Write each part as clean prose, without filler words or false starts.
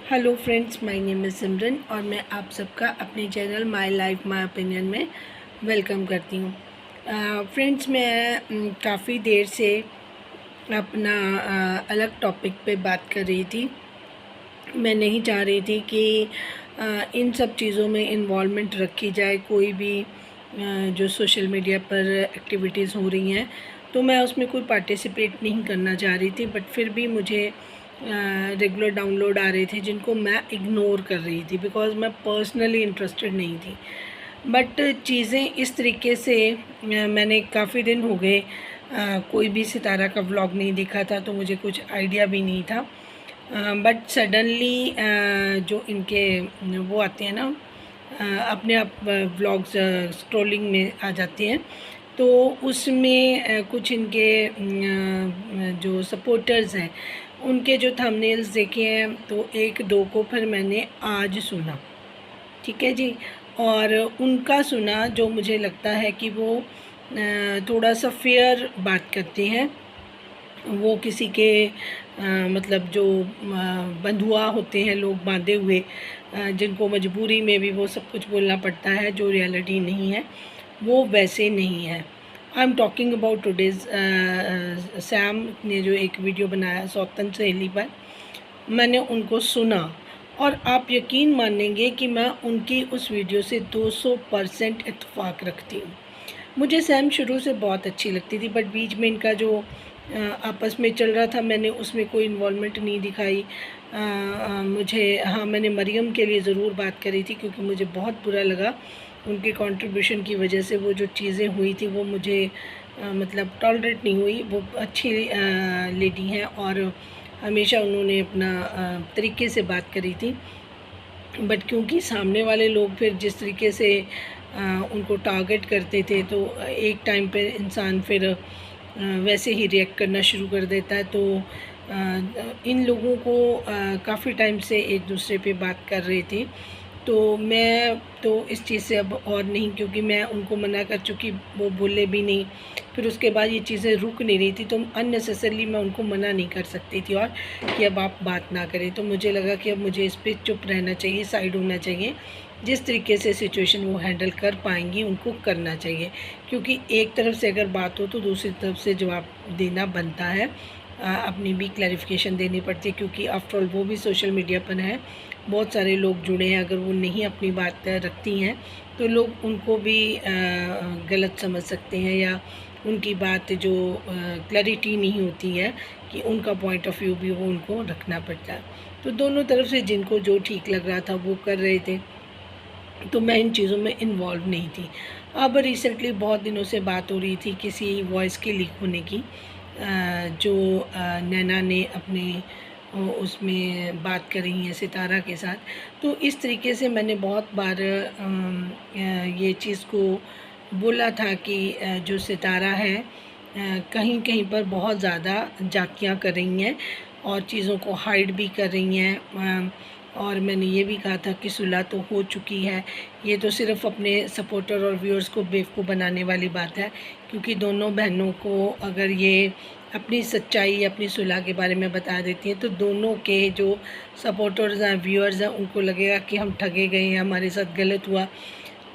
Hello friends, my name is Simran और मैं आप सबका अपने channel my life my opinion में वेलकम करती हूँ। फ्रेंड्स, मैं काफ़ी देर से अपना अलग टॉपिक पे बात कर रही थी। मैं नहीं चाह रही थी कि इन सब चीज़ों में इन्वॉल्वमेंट रखी जाए। कोई भी जो सोशल मीडिया पर एक्टिविटीज़ हो रही हैं तो मैं उसमें कोई पार्टिसिपेट नहीं करना चाह रही थी, बट फिर भी मुझे रेगुलर डाउनलोड आ रहे थे जिनको मैं इग्नोर कर रही थी बिकॉज़ मैं पर्सनली इंटरेस्टेड नहीं थी। बट चीज़ें इस तरीके से मैंने काफ़ी दिन हो गए कोई भी सितारा का व्लॉग नहीं देखा था, तो मुझे कुछ आइडिया भी नहीं था। बट सडनली जो इनके वो आते हैं ना, अपने आप व्लॉग्स स्क्रॉलिंग में आ जाते हैं, तो उसमें कुछ इनके जो सपोर्टर्स हैं उनके जो थंबनेल्स देखे हैं, तो एक दो को फिर मैंने आज सुना। ठीक है जी। और उनका सुना जो मुझे लगता है कि वो थोड़ा सा फेयर बात करते हैं। वो किसी के मतलब जो बंधुआ होते हैं, लोग बांधे हुए, जिनको मजबूरी में भी वो सब कुछ बोलना पड़ता है जो रियलिटी नहीं है, वो वैसे नहीं है। I am talking about today's Sam ने जो एक वीडियो बनाया सौतन सहेली पर, मैंने उनको सुना और आप यकीन मानेंगे कि मैं उनकी उस वीडियो से 200% इत्तेफाक रखती हूँ। मुझे सैम शुरू से बहुत अच्छी लगती थी, बट बीच में इनका जो आपस में चल रहा था, मैंने उसमें कोई इन्वॉल्वमेंट नहीं दिखाई। मुझे, हाँ, मैंने मरियम के लिए ज़रूर बात करी थी क्योंकि मुझे बहुत बुरा लगा उनके कंट्रीब्यूशन की वजह से। वो जो चीज़ें हुई थी वो मुझे मतलब टॉलरेट नहीं हुई। वो अच्छी लेडी हैं और हमेशा उन्होंने अपना तरीके से बात करी थी। बट क्योंकि सामने वाले लोग फिर जिस तरीके से उनको टारगेट करते थे, तो एक टाइम पे इंसान फिर वैसे ही रिएक्ट करना शुरू कर देता है। तो इन लोगों को काफ़ी टाइम से एक दूसरे पे बात कर रहे थे, तो मैं तो इस चीज़ से अब और नहीं, क्योंकि मैं उनको मना कर चुकी, वो बोले भी नहीं। फिर उसके बाद ये चीज़ें रुक नहीं रही थी, तो अननेसेसरली मैं उनको मना नहीं कर सकती थी और कि अब आप बात ना करें। तो मुझे लगा कि अब मुझे इस पर चुप रहना चाहिए, साइड होना चाहिए। जिस तरीके से सिचुएशन वो हैंडल कर पाएंगी उनको करना चाहिए, क्योंकि एक तरफ से अगर बात हो तो दूसरी तरफ से जवाब देना बनता है। अपनी भी क्लैरिफिकेशन देनी पड़ती है, क्योंकि आफ्टर ऑल वो भी सोशल मीडिया पर है, बहुत सारे लोग जुड़े हैं। अगर वो नहीं अपनी बात रखती हैं तो लोग उनको भी गलत समझ सकते हैं, या उनकी बात जो क्लैरिटी नहीं होती है कि उनका पॉइंट ऑफ व्यू भी वो उनको रखना पड़ता है। तो दोनों तरफ से जिनको जो ठीक लग रहा था वो कर रहे थे, तो मैं इन चीज़ों में इन्वॉल्व नहीं थी। अब रिसेंटली बहुत दिनों से बात हो रही थी किसी वॉइस के लीक होने की, जो नैना ने अपने उसमें बात करी है सितारा के साथ। तो इस तरीके से मैंने बहुत बार ये चीज़ को बोला था कि जो सितारा है कहीं कहीं पर बहुत ज़्यादा जातियाँ कर रही हैं और चीज़ों को हाइड भी कर रही हैं। और मैंने ये भी कहा था कि सुलह तो हो चुकी है। ये तो सिर्फ़ अपने सपोर्टर और व्यूअर्स को बेवकूफ़ बनाने वाली बात है, क्योंकि दोनों बहनों को अगर ये अपनी सच्चाई, अपनी सुलह के बारे में बता देती हैं, तो दोनों के जो सपोर्टर्स हैं, व्यूअर्स हैं, उनको लगेगा कि हम ठगे गए हैं, हमारे साथ गलत हुआ।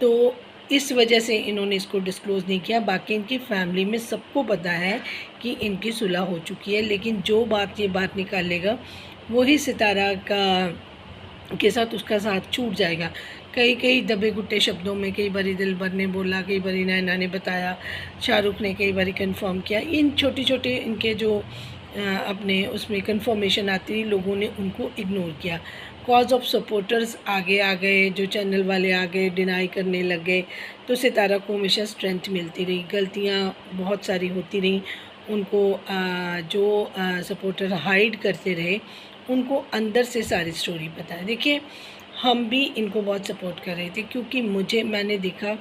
तो इस वजह से इन्होंने इसको डिस्क्लोज़ नहीं किया। बाकी इनकी फैमिली में सबको पता है कि इनकी सुलह हो चुकी है, लेकिन जो बात ये बात निकालेगा वही सितारा के साथ उसका साथ छूट जाएगा। कई कई दबे घुट्टे शब्दों में, कई बारी दिलबर ने बोला, कई बारी नैना ने बताया, शाहरुख ने कई बारी कंफर्म किया। इन छोटे छोटे इनके जो अपने उसमें कंफर्मेशन आती थी, लोगों ने उनको इग्नोर किया। कॉज ऑफ सपोर्टर्स आगे आ गए, जो चैनल वाले आ गए, डिनाई करने लग गए, तो सितारा को हमेशा स्ट्रेंथ मिलती रही। गलतियाँ बहुत सारी होती रहीं, उनको जो सपोर्टर हाइड करते रहे उनको अंदर से सारी स्टोरी पता है। देखिए, हम भी इनको बहुत सपोर्ट कर रहे थे, क्योंकि मैंने देखा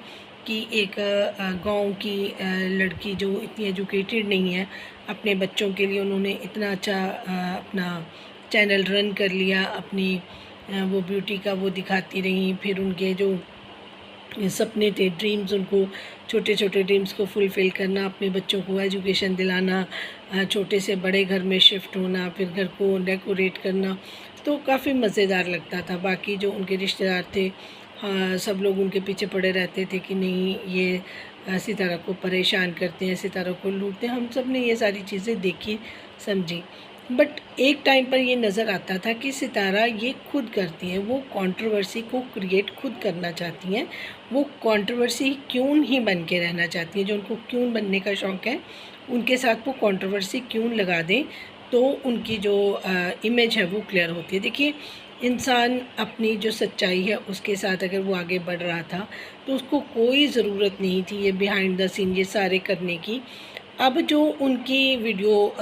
कि एक गांव की लड़की जो इतनी एजुकेटेड नहीं है, अपने बच्चों के लिए उन्होंने इतना अच्छा अपना चैनल रन कर लिया। अपनी वो ब्यूटी का वो दिखाती रहीं, फिर उनके जो सपने थे, ड्रीम्स, उनको छोटे छोटे ड्रीम्स को फुलफ़िल करना, अपने बच्चों को एजुकेशन दिलाना, छोटे से बड़े घर में शिफ्ट होना, फिर घर को डेकोरेट करना, तो काफ़ी मज़ेदार लगता था। बाकी जो उनके रिश्तेदार थे, हाँ, सब लोग उनके पीछे पड़े रहते थे कि नहीं ये सितारा को परेशान करते हैं, सितारा को लूटते हैं। हम सब ने ये सारी चीज़ें देखी समझी, बट एक टाइम पर ये नज़र आता था कि सितारा ये खुद करती हैं, वो कंट्रोवर्सी को क्रिएट खुद करना चाहती हैं, वो कंट्रोवर्सी क्यों ही बन के रहना चाहती हैं। जो उनको क्यों बनने का शौक़ है, उनके साथ वो कंट्रोवर्सी क्यों लगा दें तो उनकी जो इमेज है वो क्लियर होती है। देखिए, इंसान अपनी जो सच्चाई है उसके साथ अगर वो आगे बढ़ रहा था तो उसको कोई ज़रूरत नहीं थी ये बिहाइंड द सीन ये सारे करने की। अब जो उनकी वीडियो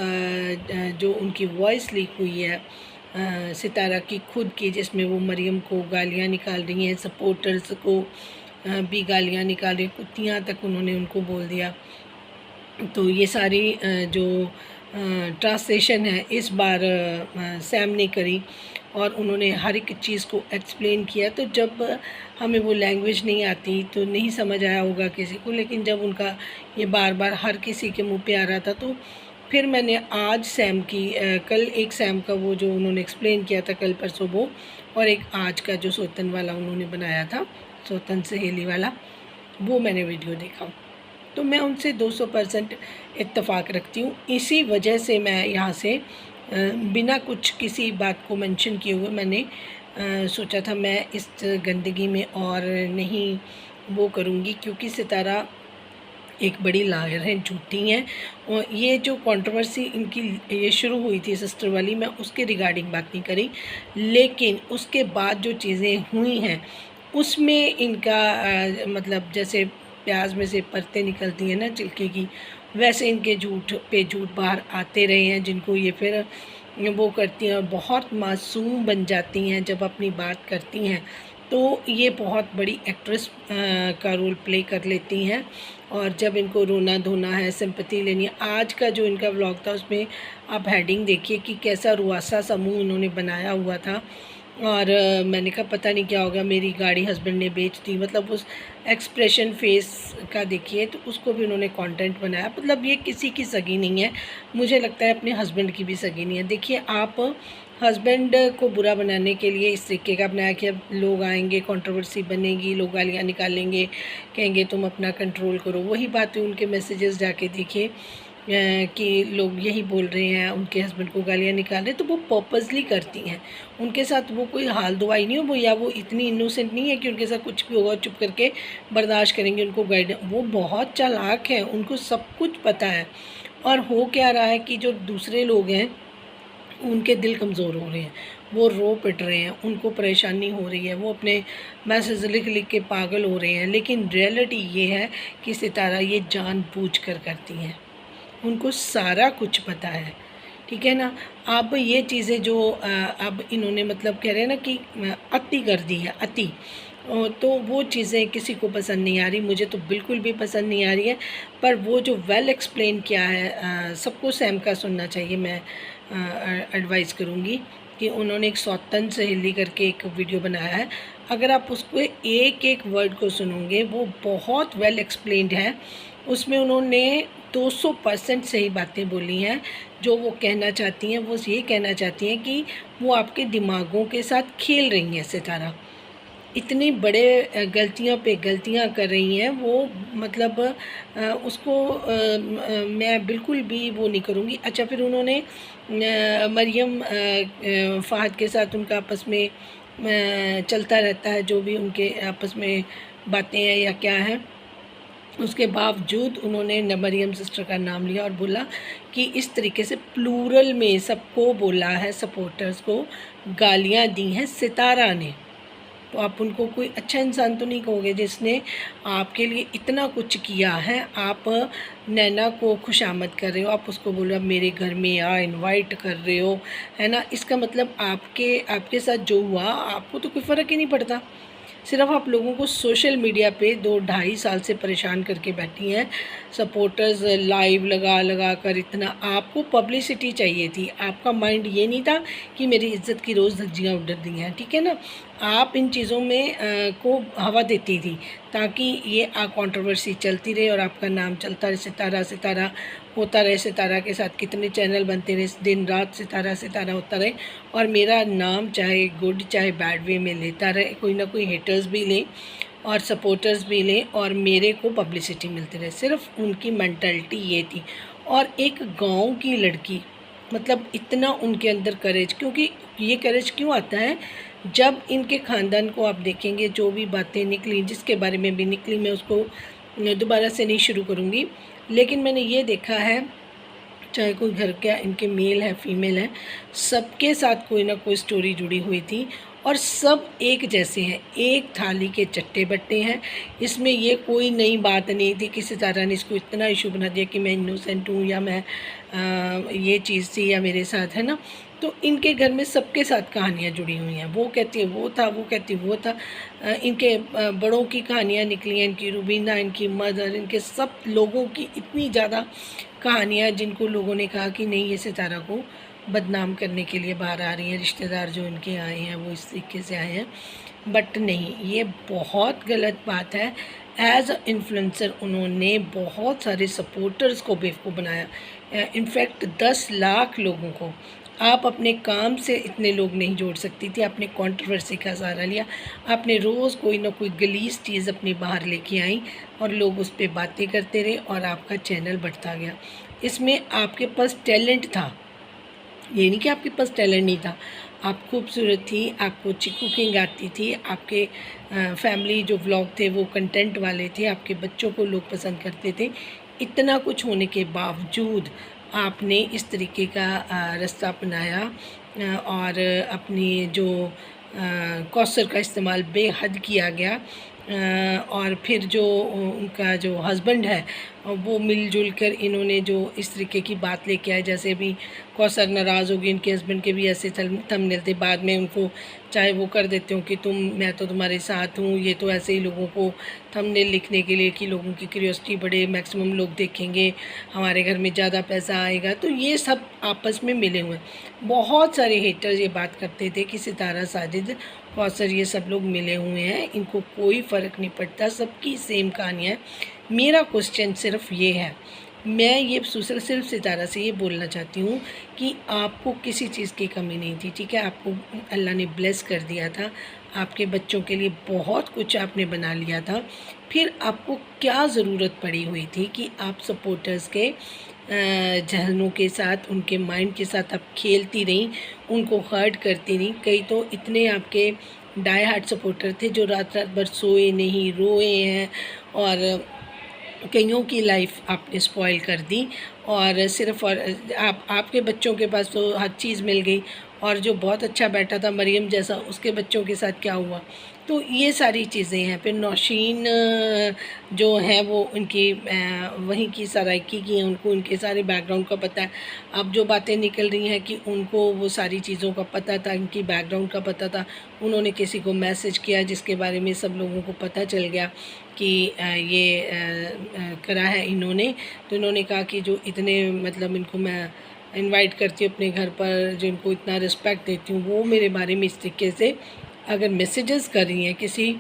जो उनकी वॉइस लीक हुई है सितारा की खुद की, जिसमें वो मरियम को गालियाँ निकाल रही हैं, सपोर्टर्स को भी गालियाँ निकाल रही हैं, कुत्तियाँ तक उन्होंने उनको बोल दिया। तो ये सारी जो ट्रांसलेशन है इस बार सैम ने करी और उन्होंने हर एक चीज़ को एक्सप्लेन किया। तो जब हमें वो लैंग्वेज नहीं आती तो नहीं समझ आया होगा किसी को, लेकिन जब उनका ये बार बार हर किसी के मुंह पे आ रहा था तो फिर मैंने आज सैम की कल एक सैम का वो जो उन्होंने एक्सप्लेन किया था कल परसों वो, और एक आज का जो सोतन वाला उन्होंने बनाया था, सोतन सहेली वाला, वो मैंने वीडियो देखा। तो मैं उनसे 200% इत्तेफाक रखती हूँ। इसी वजह से मैं यहाँ से बिना कुछ किसी बात को मेंशन किए हुए मैंने सोचा था मैं इस गंदगी में और नहीं वो करूँगी, क्योंकि सितारा एक बड़ी लायर हैं, झूठी हैं। और ये जो कंट्रोवर्सी इनकी ये शुरू हुई थी सिस्टर वाली, मैं उसके रिगार्डिंग बात नहीं करी, लेकिन उसके बाद जो चीज़ें हुई हैं उसमें इनका मतलब जैसे प्याज में से परतें निकलती हैं ना छिलके की, वैसे इनके झूठ पे झूठ बाहर आते रहे हैं, जिनको ये फिर वो करती हैं और बहुत मासूम बन जाती हैं जब अपनी बात करती हैं। तो ये बहुत बड़ी एक्ट्रेस का रोल प्ले कर लेती हैं, और जब इनको रोना धोना है, सिंपैथी लेनी है। आज का जो इनका व्लॉग था उसमें आप हेडिंग देखिए कि कैसा रुआसा समूह उन्होंने बनाया हुआ था। और मैंने कहा पता नहीं क्या होगा, मेरी गाड़ी हस्बैंड ने बेच दी, मतलब उस एक्सप्रेशन फेस का देखिए, तो उसको भी उन्होंने कंटेंट बनाया। मतलब ये किसी की सगी नहीं है, मुझे लगता है अपने हस्बैंड की भी सगी नहीं है। देखिए, आप हस्बैंड को बुरा बनाने के लिए इस तरीके का बनाया कि अब लोग आएंगे, कंट्रोवर्सी बनेगी, लोग गालियाँ निकालेंगे, कहेंगे तुम अपना कंट्रोल करो। वही बातें उनके मैसेजेस जाके देखिए कि लोग यही बोल रहे हैं, उनके हस्बैंड को गालियाँ निकाल रहे हैं, तो वो पर्पसली करती हैं। उनके साथ वो कोई हाल दुआई नहीं हो वो, या वो इतनी इनोसेंट नहीं है कि उनके साथ कुछ भी होगा चुप करके बर्दाश्त करेंगे, उनको गाइड। वो बहुत चालाक हैं, उनको सब कुछ पता है। और हो क्या रहा है कि जो दूसरे लोग हैं उनके दिल कमज़ोर हो रहे हैं, वो रो पिट रहे हैं, उनको परेशानी हो रही है, वो अपने मैसेज लिख लिख के पागल हो रहे हैं। लेकिन रियलिटी ये है कि सितारा ये जानबूझकर करती हैं, उनको सारा कुछ पता है, ठीक है ना। अब ये चीज़ें जो अब इन्होंने मतलब कह रहे हैं ना कि अति कर दी है, अति, तो वो चीज़ें किसी को पसंद नहीं आ रही, मुझे तो बिल्कुल भी पसंद नहीं आ रही है। पर वो जो वेल एक्सप्लेन किया है सबको सैम का सुनना चाहिए, मैं एडवाइस करूँगी कि उन्होंने एक सौतन सहेली करके एक वीडियो बनाया है, अगर आप उसको एक एक वर्ड को सुनोगे वो बहुत वेल एक्सप्लेन्ड है। उसमें उन्होंने 200% सही बातें बोली हैं। जो वो कहना चाहती हैं वो ये कहना चाहती हैं कि वो आपके दिमागों के साथ खेल रही हैं सितारा, इतनी बड़े गलतियों पे गलतियां कर रही हैं वो, मतलब उसको मैं बिल्कुल भी वो नहीं करूँगी। अच्छा, फिर उन्होंने मरियम फ़हद के साथ उनका आपस में चलता रहता है, जो भी उनके आपस में बातें हैं या क्या है, उसके बावजूद उन्होंने मरियम सिस्टर का नाम लिया और बोला कि इस तरीके से प्लूरल में सबको बोला है, सपोर्टर्स को गालियां दी हैं सितारा ने। तो आप उनको कोई अच्छा इंसान तो नहीं कहोगे जिसने आपके लिए इतना कुछ किया है। आप नैना को खुशामद कर रहे हो, आप उसको बोलो आप मेरे घर में आ, इनवाइट कर रहे हो, है ना। इसका मतलब आपके साथ जो हुआ आपको तो कोई फ़र्क ही नहीं पड़ता। सिर्फ आप लोगों को सोशल मीडिया पे 2-2.5 साल से परेशान करके बैठी हैं सपोर्टर्स, लाइव लगा लगा कर। इतना आपको पब्लिसिटी चाहिए थी, आपका माइंड ये नहीं था कि मेरी इज्जत की रोज़ धज्जियाँ उड़ दी हैं, ठीक है ना। आप इन चीज़ों में को हवा देती थी, ताकि ये कंट्रोवर्सी चलती रहे और आपका नाम चलता रहे, सितारा सितारा होता रहे, सितारा के साथ कितने चैनल बनते रहे, दिन रात सितारा सितारा होता रहे और मेरा नाम चाहे गुड चाहे बैड वे में लेता रहे, कोई ना कोई हेटर्स भी लें और सपोर्टर्स भी लें और मेरे को पब्लिसिटी मिलती रहे। सिर्फ उनकी मेंटालिटी ये थी। और एक गांव की लड़की, मतलब इतना उनके अंदर करेज, क्योंकि ये करेज क्यों आता है जब इनके ख़ानदान को आप देखेंगे, जो भी बातें निकली, जिसके बारे में भी निकली, मैं उसको दोबारा से नहीं शुरू करूँगी, लेकिन मैंने ये देखा है चाहे कोई घर का इनके मेल है फीमेल है, सबके साथ कोई ना कोई स्टोरी जुड़ी हुई थी और सब एक जैसे हैं, एक थाली के चट्टे बट्टे हैं। इसमें ये कोई नई बात नहीं थी कि सितारा ने इसको इतना इशू बना दिया कि मैं इनोसेंट हूँ या मैं ये चीज़ थी या मेरे साथ, है ना। तो इनके घर में सबके साथ कहानियाँ जुड़ी हुई हैं। वो कहती है वो था, वो कहती वो था। इनके बड़ों की कहानियाँ निकली हैं, इनकी रुबीना, इनकी मदर, इनके सब लोगों की इतनी ज़्यादा कहानियाँ जिनको लोगों ने कहा कि नहीं ये सितारा को बदनाम करने के लिए बाहर आ रही हैं, रिश्तेदार जो इनके आए हैं वो इस तरीके से आए हैं। बट नहीं, ये बहुत गलत बात है। एज अ इन्फ्लुएंसर उन्होंने बहुत सारे सपोर्टर्स को बेवकूफ़ बनाया। इनफैक्ट 10 लाख लोगों को। आप अपने काम से इतने लोग नहीं जोड़ सकती थी, आपने कंट्रोवर्सी का सहारा लिया, आपने रोज़ कोई ना कोई गलीज़ चीज़ अपनी बाहर लेके आई और लोग उस पर बातें करते रहे और आपका चैनल बढ़ता गया। इसमें आपके पास टैलेंट था, ये नहीं कि आपके पास टैलेंट नहीं था। आप खूबसूरत थी, आपको अच्छी कुकिंग आती थी, आपके फैमिली जो व्लॉग थे वो कंटेंट वाले थे, आपके बच्चों को लोग पसंद करते थे। इतना कुछ होने के बावजूद आपने इस तरीके का रास्ता अपनाया और अपनी जो कौसर का इस्तेमाल बेहद किया गया। और फिर जो उनका जो हस्बैंड है वो मिलजुल कर इन्होंने जो इस तरीके की बात लेके आए, जैसे अभी कौसर नाराज़ होगी, इनके हस्बैंड के भी ऐसे थंबनेल थे, बाद में उनको चाहे वो कर देते हो कि मैं तो तुम्हारे साथ हूँ, ये तो ऐसे ही लोगों को थंबनेल लिखने के लिए कि लोगों की क्यूरियोसिटी बढ़े, मैक्सिमम लोग देखेंगे, हमारे घर में ज़्यादा पैसा आएगा। तो ये सब आपस में मिले हुए हैं। बहुत सारे हेटर्स ये बात करते थे कि सितारा, साजिद, कौसर ये सब लोग मिले हुए हैं, इनको कोई फ़र्क नहीं पड़ता, सबकी सेम कहानियाँ है। मेरा क्वेश्चन सिर्फ ये है, मैं ये सिर्फ सितारा से ये बोलना चाहती हूँ कि आपको किसी चीज़ की कमी नहीं थी, ठीक है। आपको अल्लाह ने ब्लेस कर दिया था, आपके बच्चों के लिए बहुत कुछ आपने बना लिया था। फिर आपको क्या ज़रूरत पड़ी हुई थी कि आप सपोर्टर्स के जहनों के साथ, उनके माइंड के साथ आप खेलती रहीं, उनको हर्ट करती रहीं। कई तो इतने आपके डाई हार्ट सपोर्टर थे जो रात रात भर सोए नहीं, रोए हैं और कईयों की लाइफ आपने स्पॉइल कर दी। और सिर्फ और आपके बच्चों के पास तो हर चीज़ मिल गई और जो बहुत अच्छा बैठा था मरियम जैसा, उसके बच्चों के साथ क्या हुआ। तो ये सारी चीज़ें हैं। फिर नौशीन जो हैं वो उनकी वहीं की सराइकी की हैं, उनको उनके सारे बैकग्राउंड का पता है। अब जो बातें निकल रही हैं कि उनको वो सारी चीज़ों का पता था, इनकी बैकग्राउंड का पता था, उन्होंने किसी को मैसेज किया जिसके बारे में सब लोगों को पता चल गया कि ये करा है इन्होंने। तो इन्होंने कहा कि जो इतने मतलब इनको मैं इनवाइट करती हूँ अपने घर पर, जो इनको इतना रिस्पेक्ट देती हूँ, वो मेरे बारे में इस तरीके से अगर मैसेजेस कर रही हैं किसी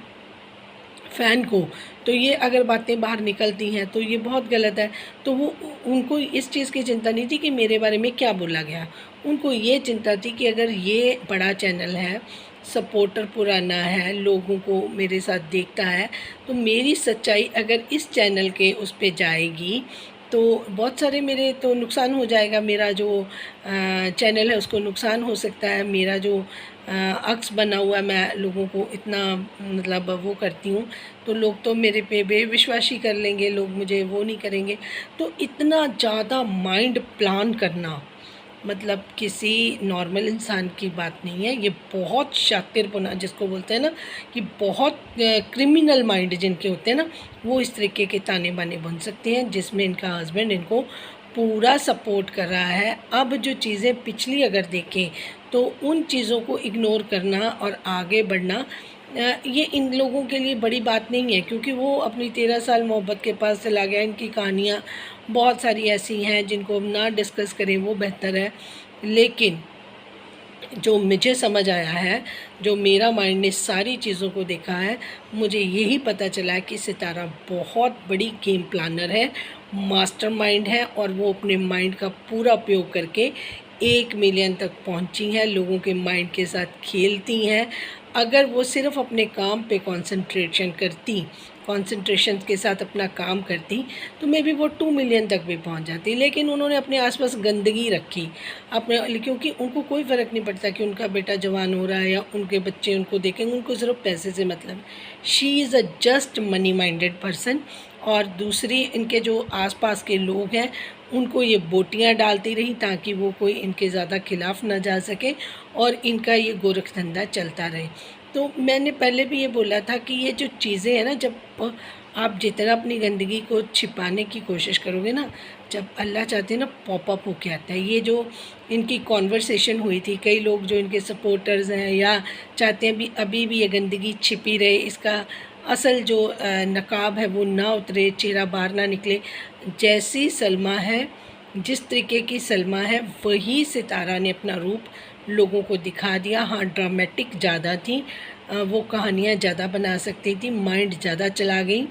फ़ैन को, तो ये अगर बातें बाहर निकलती हैं तो ये बहुत गलत है। तो वो उनको इस चीज़ की चिंता नहीं थी कि मेरे बारे में क्या बोला गया, उनको ये चिंता थी कि अगर ये बड़ा चैनल है, सपोर्टर पुराना है, लोगों को मेरे साथ देखता है, तो मेरी सच्चाई अगर इस चैनल के उस पे जाएगी तो बहुत सारे मेरे तो नुकसान हो जाएगा। मेरा जो चैनल है उसको नुकसान हो सकता है। मेरा जो अक्स बना हुआ है, मैं लोगों को इतना मतलब वो करती हूँ, तो लोग तो मेरे पे बेविश्वासी कर लेंगे, लोग मुझे वो नहीं करेंगे। तो इतना ज़्यादा माइंड प्लान करना मतलब किसी नॉर्मल इंसान की बात नहीं है। ये बहुत शातिरपना जिसको बोलते हैं ना, कि बहुत क्रिमिनल माइंड जिनके होते हैं ना, वो इस तरीके के ताने बाने बन सकते हैं, जिसमें इनका हस्बैंड इनको पूरा सपोर्ट कर रहा है। अब जो चीज़ें पिछली अगर देखें तो उन चीज़ों को इग्नोर करना और आगे बढ़ना ये इन लोगों के लिए बड़ी बात नहीं है, क्योंकि वो अपनी 13 साल मोहब्बत के पास चला गया। इनकी कहानियाँ बहुत सारी ऐसी हैं जिनको हम ना डिस्कस करें वो बेहतर है। लेकिन जो मुझे समझ आया है, जो मेरा माइंड ने सारी चीज़ों को देखा है, मुझे यही पता चला है कि सितारा बहुत बड़ी गेम प्लानर है, मास्टरमाइंड है, और वो अपने माइंड का पूरा उपयोग करके 1 मिलियन तक पहुंची हैं, लोगों के माइंड के साथ खेलती हैं। अगर वो सिर्फ़ अपने काम पे कंसंट्रेशन के साथ अपना काम करती, तो मे बी वो 2 मिलियन तक भी पहुंच जाती। लेकिन उन्होंने अपने आसपास गंदगी रखी अपने, क्योंकि उनको कोई फ़र्क नहीं पड़ता कि उनका बेटा जवान हो रहा है या उनके बच्चे उनको देखेंगे, उनको सिर्फ पैसे से मतलब। She is a just money minded person. और दूसरी, इनके जो आसपास के लोग हैं उनको ये बोटियां डालती रही ताकि वो कोई इनके ज़्यादा खिलाफ़ ना जा सके और इनका ये गोरख धंधा चलता रहे। तो मैंने पहले भी ये बोला था कि ये जो चीज़ें हैं ना, जब आप जितना अपनी गंदगी को छिपाने की कोशिश करोगे ना, जब अल्लाह चाहते हैं ना, पॉप अप होके आता है। ये जो इनकी कॉन्वर्सेशन हुई थी, कई लोग जो इनके सपोर्टर्स हैं या चाहते हैं भी अभी भी ये गंदगी छिपी रहे, इसका असल जो नकाब है वो ना उतरे, चेहरा बाहर ना निकले। जैसी सलमा है, जिस तरीके की सलमा है, वही सितारा ने अपना रूप लोगों को दिखा दिया। हाँ, ड्रामेटिक ज़्यादा थी, वो कहानियाँ ज़्यादा बना सकती थी, माइंड ज़्यादा चला गई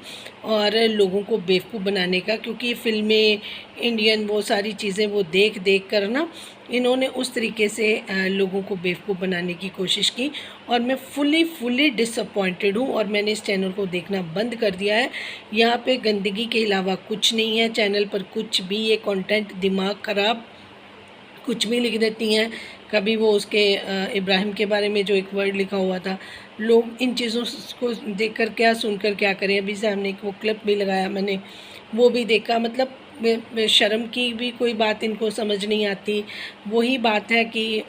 और लोगों को बेवकूफ़ बनाने का, क्योंकि फ़िल्में इंडियन वो सारी चीज़ें वो देख देख कर ना, इन्होंने उस तरीके से लोगों को बेवकूफ़ बनाने की कोशिश की। और मैं फुली डिसअपॉइंटेड हूँ और मैंने इस चैनल को देखना बंद कर दिया है। यहाँ पे गंदगी के अलावा कुछ नहीं है चैनल पर, कुछ भी ये कंटेंट, दिमाग ख़राब, कुछ भी लिख देती हैं। कभी वो उसके इब्राहिम के बारे में जो एक वर्ड लिखा हुआ था, लोग इन चीज़ों को देखकर क्या सुनकर क्या करें। अभी से हमने वो क्लिप भी लगाया, मैंने वो भी देखा। मतलब शर्म की भी कोई बात इनको समझ नहीं आती। वही बात है कि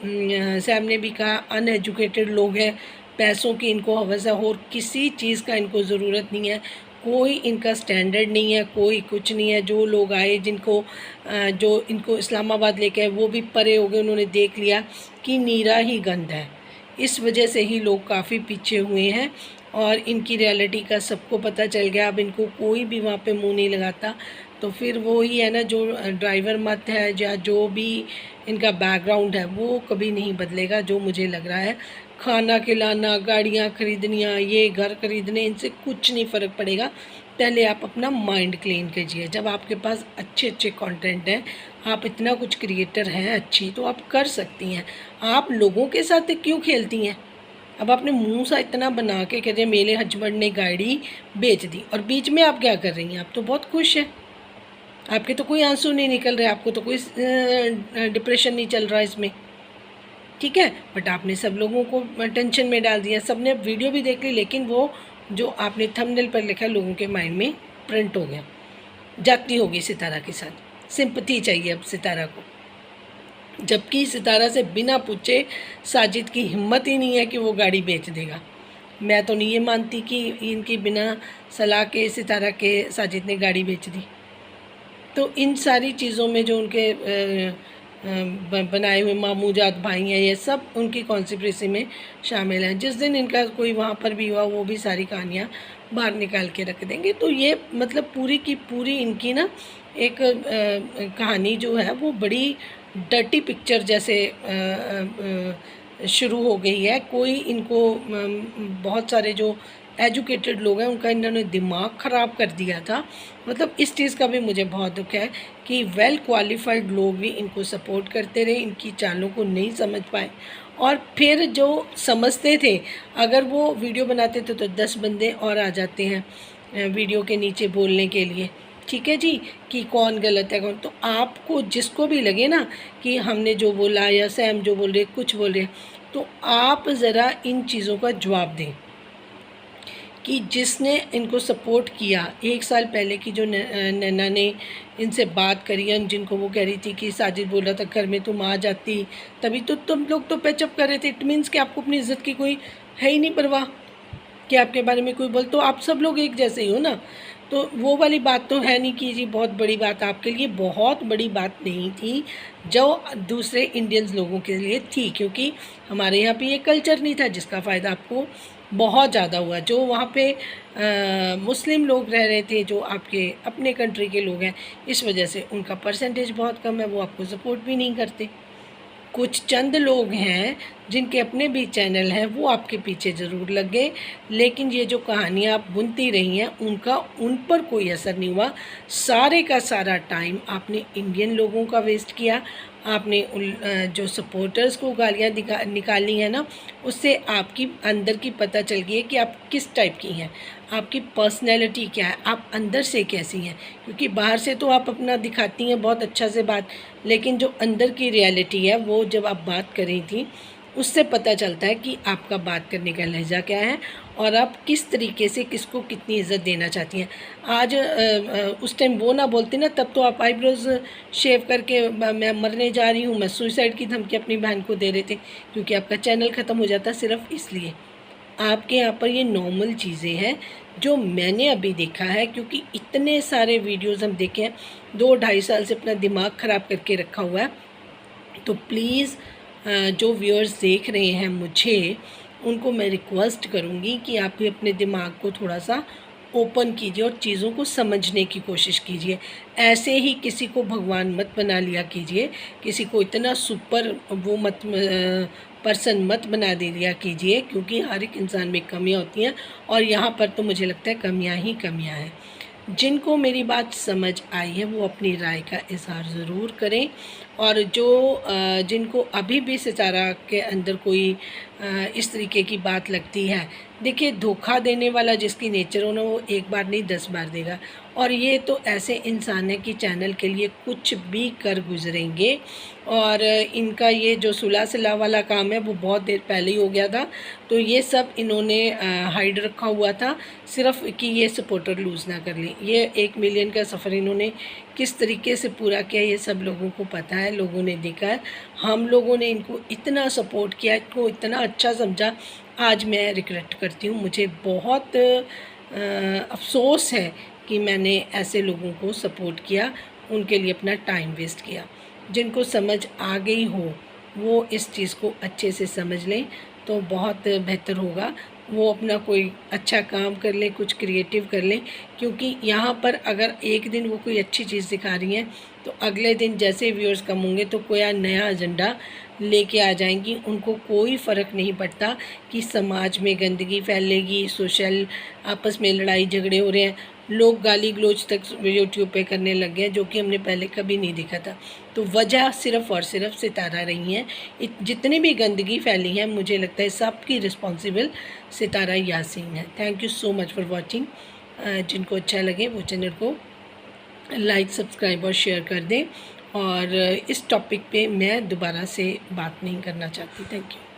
सैम ने भी कहा, अनएजुकेटेड लोग हैं, पैसों की इनको हवस है और किसी चीज़ का इनको ज़रूरत नहीं है। कोई इनका स्टैंडर्ड नहीं है, कोई कुछ नहीं है। जो लोग आए, जिनको जो इनको इस्लामाबाद लेके आए, वो भी परे हो गए, उन्होंने देख लिया कि नीरा ही गंद है। इस वजह से ही लोग काफ़ी पीछे हुए हैं और इनकी रियलिटी का सबको पता चल गया। अब इनको कोई भी वहाँ पे मुंह नहीं लगाता। तो फिर वो ही है ना, जो ड्राइवर मत है या जो भी इनका बैकग्राउंड है, वो कभी नहीं बदलेगा। जो मुझे लग रहा है, खाना खिलाना, गाड़ियाँ खरीदनियाँ, ये घर खरीदने, इनसे कुछ नहीं फ़र्क पड़ेगा। पहले आप अपना माइंड क्लीन कीजिए। जब आपके पास अच्छे अच्छे कंटेंट हैं, आप इतना कुछ क्रिएटर हैं अच्छी, तो आप कर सकती हैं। आप लोगों के साथ क्यों खेलती हैं? अब आपने मुंह सा इतना बना के कहते हैं मेरे हस्बैंड ने गाड़ी बेच दी, और बीच में आप क्या कर रही हैं? आप तो बहुत खुश हैं, आपके तो कोई आंसू नहीं निकल रहे, आपको तो कोई डिप्रेशन नहीं चल रहा इसमें, ठीक है। बट आपने सब लोगों को टेंशन में डाल दिया। सब ने वीडियो भी देख ली, लेकिन वो जो आपने थंबनेल पर लिखा, लोगों के माइंड में प्रिंट हो गया। जाती होगी सितारा के साथ, सिंपैथी चाहिए अब सितारा को। जबकि सितारा से बिना पूछे साजिद की हिम्मत ही नहीं है कि वो गाड़ी बेच देगा। मैं तो नहीं ये मानती कि इनकी बिना सलाह के सितारा के साजिद ने गाड़ी बेच दी। तो इन सारी चीज़ों में जो उनके बनाए हुए मामूजात भाई हैं, ये सब उनकी कॉन्स्पिरेसी में शामिल हैं। जिस दिन इनका कोई वहाँ पर भी हुआ, वो भी सारी कहानियाँ बाहर निकाल के रख देंगे। तो ये मतलब पूरी की पूरी इनकी ना एक कहानी जो है, वो बड़ी डर्टी पिक्चर जैसे शुरू हो गई है। कोई इनको बहुत सारे जो एजुकेटेड लोग हैं, उनका इन्होंने दिमाग ख़राब कर दिया था। मतलब इस चीज़ का भी मुझे बहुत दुख है कि वेल क्वालिफाइड लोग भी इनको सपोर्ट करते रहे, इनकी चालों को नहीं समझ पाए। और फिर जो समझते थे, अगर वो वीडियो बनाते थे तो 10 बंदे और आ जाते हैं वीडियो के नीचे बोलने के लिए, ठीक है जी, कि कौन गलत है कौन। तो आपको जिसको भी लगे ना कि हमने जो बोला या सैम जो बोल रहे, कुछ बोल रहे, तो आप ज़रा इन चीज़ों का जवाब दें कि जिसने इनको सपोर्ट किया। 1 साल पहले की जो नैना ने इनसे बात करी है, जिनको वो कह रही थी कि साजिद बोल रहा था घर में तुम आ जाती, तभी तो तुम लोग तो पैचअप कर रहे थे। इट मीन्स कि आपको अपनी इज़्ज़त की कोई है ही नहीं परवाह कि आपके बारे में कोई बोल, तो आप सब लोग एक जैसे ही हो ना। तो वो वाली बात तो है नहीं कि जी बहुत बड़ी बात आपके लिए, बहुत बड़ी बात नहीं थी जो दूसरे इंडियंस लोगों के लिए थी, क्योंकि हमारे यहाँ पे ये कल्चर नहीं था जिसका फ़ायदा आपको बहुत ज़्यादा हुआ। जो वहाँ पे मुस्लिम लोग रह रहे थे, जो आपके अपने कंट्री के लोग हैं, इस वजह से उनका परसेंटेज बहुत कम है, वो आपको सपोर्ट भी नहीं करते। कुछ चंद लोग हैं जिनके अपने भी चैनल हैं, वो आपके पीछे ज़रूर लग गए, लेकिन ये जो कहानियाँ आप बुनती रही हैं उनका उन पर कोई असर नहीं हुआ। सारे का सारा टाइम आपने इंडियन लोगों का वेस्ट किया। आपने जो सपोर्टर्स को गालियाँ निकाली हैं ना, उससे आपकी अंदर की पता चल गई है कि आप किस टाइप की हैं, आपकी पर्सनैलिटी क्या है, आप अंदर से कैसी हैं। क्योंकि बाहर से तो आप अपना दिखाती हैं बहुत अच्छा से बात, लेकिन जो अंदर की रियलिटी है वो जब आप बात कर रही थी उससे पता चलता है कि आपका बात करने का लहजा क्या है और आप किस तरीके से किसको कितनी इज़्ज़त देना चाहती हैं। आज उस टाइम वो ना बोलती ना, तब तो आप आईब्रोज़ शेव करके मैं मरने जा रही हूँ, मैं सुसाइड की धमकी अपनी बहन को दे रहे थे, क्योंकि आपका चैनल ख़त्म हो जाता सिर्फ इसलिए। आपके यहाँ पर ये नॉर्मल चीज़ें हैं जो मैंने अभी देखा है, क्योंकि इतने सारे वीडियोज़ हम देखे हैं, 2-2.5 साल से अपना दिमाग ख़राब करके रखा हुआ है। तो प्लीज़ जो व्यूअर्स देख रहे हैं मुझे, उनको मैं रिक्वेस्ट करूँगी कि आप भी अपने दिमाग को थोड़ा सा ओपन कीजिए और चीज़ों को समझने की कोशिश कीजिए। ऐसे ही किसी को भगवान मत बना लिया कीजिए, किसी को इतना सुपर वो मत पर्सन मत बना दे दिया कीजिए, क्योंकि हर एक इंसान में कमियां होती हैं और यहाँ पर तो मुझे लगता है कमियां ही कमियां हैं। जिनको मेरी बात समझ आई है वो अपनी राय का इज़हार ज़रूर करें, और जो जिनको अभी भी सितारा के अंदर कोई इस तरीके की बात लगती है, देखिए धोखा देने वाला जिसकी नेचर हो ना, वो एक बार नहीं 10 बार देगा। और ये तो ऐसे इंसान है कि चैनल के लिए कुछ भी कर गुजरेंगे, और इनका ये जो सुलह सलाह वाला काम है वो बहुत देर पहले ही हो गया था। तो ये सब इन्होंने हाइड रखा हुआ था सिर्फ कि ये सपोर्टर लूज़ ना कर लें। ये 1 मिलियन का सफ़र इन्होंने किस तरीके से पूरा किया ये सब लोगों को पता है, लोगों ने देखा है। हम लोगों ने इनको इतना सपोर्ट किया, इनको इतना अच्छा समझा, आज मैं रिग्रेट करती हूँ। मुझे बहुत अफ़सोस है कि मैंने ऐसे लोगों को सपोर्ट किया, उनके लिए अपना टाइम वेस्ट किया। जिनको समझ आ गई हो वो इस चीज़ को अच्छे से समझ लें तो बहुत बेहतर होगा। वो अपना कोई अच्छा काम कर लें, कुछ क्रिएटिव कर लें, क्योंकि यहाँ पर अगर एक दिन वो कोई अच्छी चीज़ दिखा रही हैं तो अगले दिन जैसे व्यूअर्स कम होंगे तो कोई नया एजेंडा लेके आ जाएंगी। उनको कोई फ़र्क नहीं पड़ता कि समाज में गंदगी फैलेगी, सोशल आपस में लड़ाई झगड़े हो रहे हैं, लोग गाली गलौज तक यूट्यूब पे करने लग गए, जो कि हमने पहले कभी नहीं देखा था। तो वजह सिर्फ़ और सिर्फ सितारा रही हैं। जितनी भी गंदगी फैली है, मुझे लगता है सबकी रिस्पॉन्सिबल सितारा यासीन है। Thank you so much for watching. जिनको अच्छा लगे वो चैनल को लाइक, सब्सक्राइब और शेयर कर दें। और इस टॉपिक पे मैं दोबारा से बात नहीं करना चाहती। Thank you.